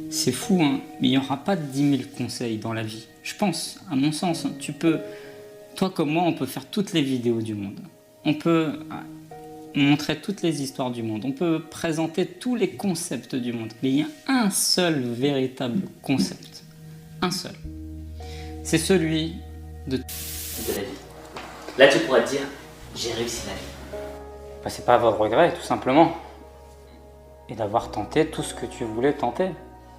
C'est fou, hein, mais il n'y aura pas 10 000 conseils dans la vie. Je pense, à mon sens, hein, tu peux, toi comme moi, on peut faire toutes les vidéos du monde. On peut montrer toutes les histoires du monde. On peut présenter tous les concepts du monde. Mais il y a un seul véritable concept. Un seul. C'est celui de la vie. Là, tu pourras te dire, j'ai réussi ma vie. Bah, c'est pas avoir de regret, tout simplement. Et d'avoir tenté tout ce que tu voulais tenter.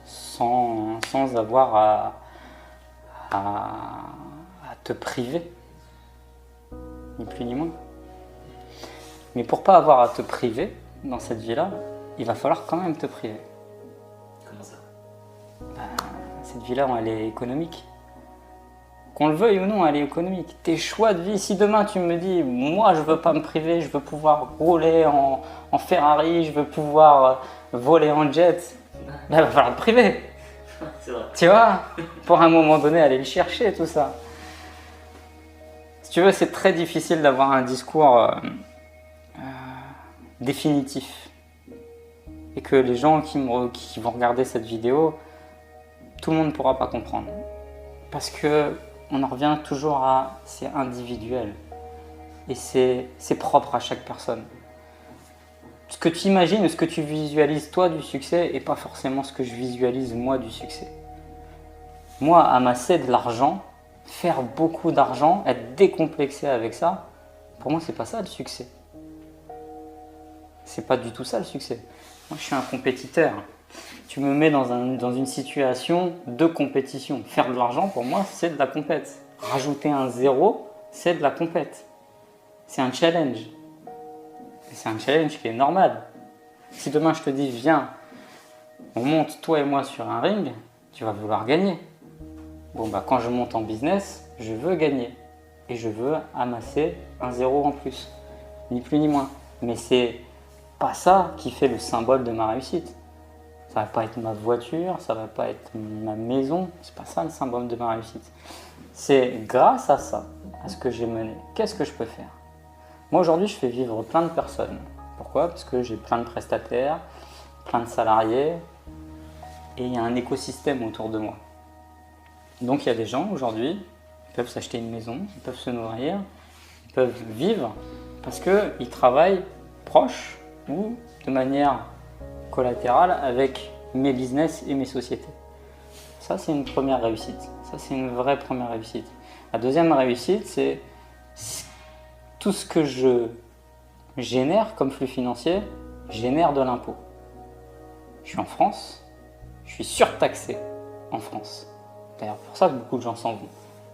Sans avoir à te priver. Ni plus ni moins. Mais pour pas avoir à te priver dans cette vie-là, il va falloir quand même te priver. Comment ça? Cette vie-là, elle est économique. Qu'on le veuille ou non, elle est économique. Tes choix de vie, si demain tu me dis, moi je veux pas me priver, je veux pouvoir rouler en Ferrari, je veux pouvoir voler en jet, là, il va falloir te priver. C'est vrai. Tu vois, pour un moment donné, aller le chercher, tout ça. Si tu veux, c'est très difficile d'avoir un discours définitif. Et que les gens qui vont regarder cette vidéo, tout le monde ne pourra pas comprendre. Parce que on en revient toujours à c'est individuel. Et c'est propre à chaque personne. Ce que tu imagines ou ce que tu visualises toi du succès n'est pas forcément ce que je visualise moi du succès. Moi, amasser de l'argent, faire beaucoup d'argent, être décomplexé avec ça, pour moi, c'est pas ça le succès. C'est pas du tout ça le succès. Moi, je suis un compétiteur. Tu me mets dans une situation de compétition. Faire de l'argent, pour moi, c'est de la compète. Rajouter un zéro, c'est de la compète. C'est un challenge. Et c'est un challenge qui est normal. Si demain je te dis, viens, on monte toi et moi sur un ring, tu vas vouloir gagner. Bon, bah, quand je monte en business, je veux gagner. Et je veux amasser un zéro en plus. Ni plus ni moins. Mais c'est pas ça qui fait le symbole de ma réussite. Ça va pas être ma voiture, ça va pas être ma maison. C'est pas ça le symbole de ma réussite. C'est grâce à ça, à ce que j'ai mené. Qu'est-ce que je peux faire? Moi aujourd'hui, je fais vivre plein de personnes. Pourquoi? Parce que j'ai plein de prestataires, plein de salariés, et il y a un écosystème autour de moi. Donc il y a des gens aujourd'hui qui peuvent s'acheter une maison, ils peuvent se nourrir, ils peuvent vivre parce qu'ils travaillent proche ou de manière collatérale avec mes business et mes sociétés. Ça, c'est une première réussite. Ça, c'est une vraie première réussite. La deuxième réussite, c'est tout ce que je génère comme flux financier génère de l'impôt. Je suis en France, je suis surtaxé en France. D'ailleurs, pour ça que beaucoup de gens s'en vont.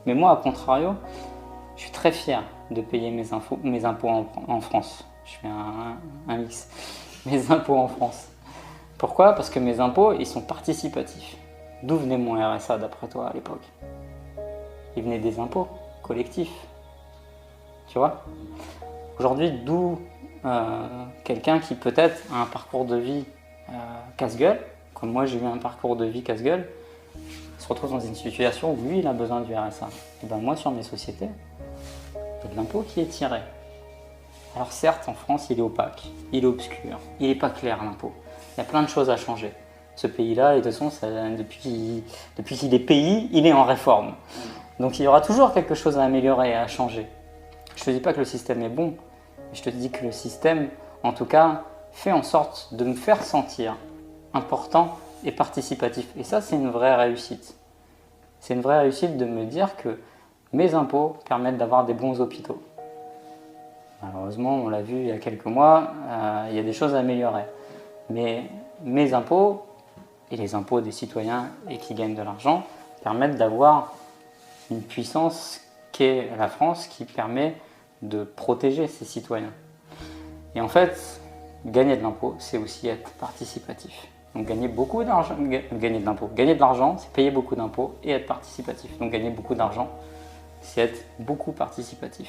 Mais moi, à contrario, je suis très fier de payer mes impôts en France. Je fais un mix. Mes impôts en France. Pourquoi? Parce que mes impôts, ils sont participatifs. D'où venait mon RSA d'après toi à l'époque? Il venait des impôts collectifs. Tu vois? Aujourd'hui, d'où quelqu'un qui peut-être a un parcours de vie casse-gueule, comme moi j'ai eu un parcours de vie casse-gueule, se retrouve dans une situation où lui il a besoin du RSA. Et ben moi sur mes sociétés, il y a de l'impôt qui est tiré. Alors certes en France il est opaque, il est obscur, il n'est pas clair l'impôt. Il y a plein de choses à changer. Ce pays-là, et de toute façon, depuis qu'il est pays, il est en réforme. Donc il y aura toujours quelque chose à améliorer et à changer. Je ne te dis pas que le système est bon, mais je te dis que le système, en tout cas, fait en sorte de me faire sentir important et participatif. Et ça, c'est une vraie réussite. C'est une vraie réussite de me dire que mes impôts permettent d'avoir des bons hôpitaux. Malheureusement, on l'a vu il y a quelques mois, il y a des choses à améliorer. Mais mes impôts, et les impôts des citoyens et qui gagnent de l'argent, permettent d'avoir une puissance qu'est la France qui permet de protéger ses citoyens. Et en fait, gagner de l'impôt, c'est aussi être participatif. Donc gagner beaucoup d'argent, gagner de l'impôt. Gagner de l'argent, c'est payer beaucoup d'impôts et être participatif. Donc gagner beaucoup d'argent, c'est être beaucoup participatif.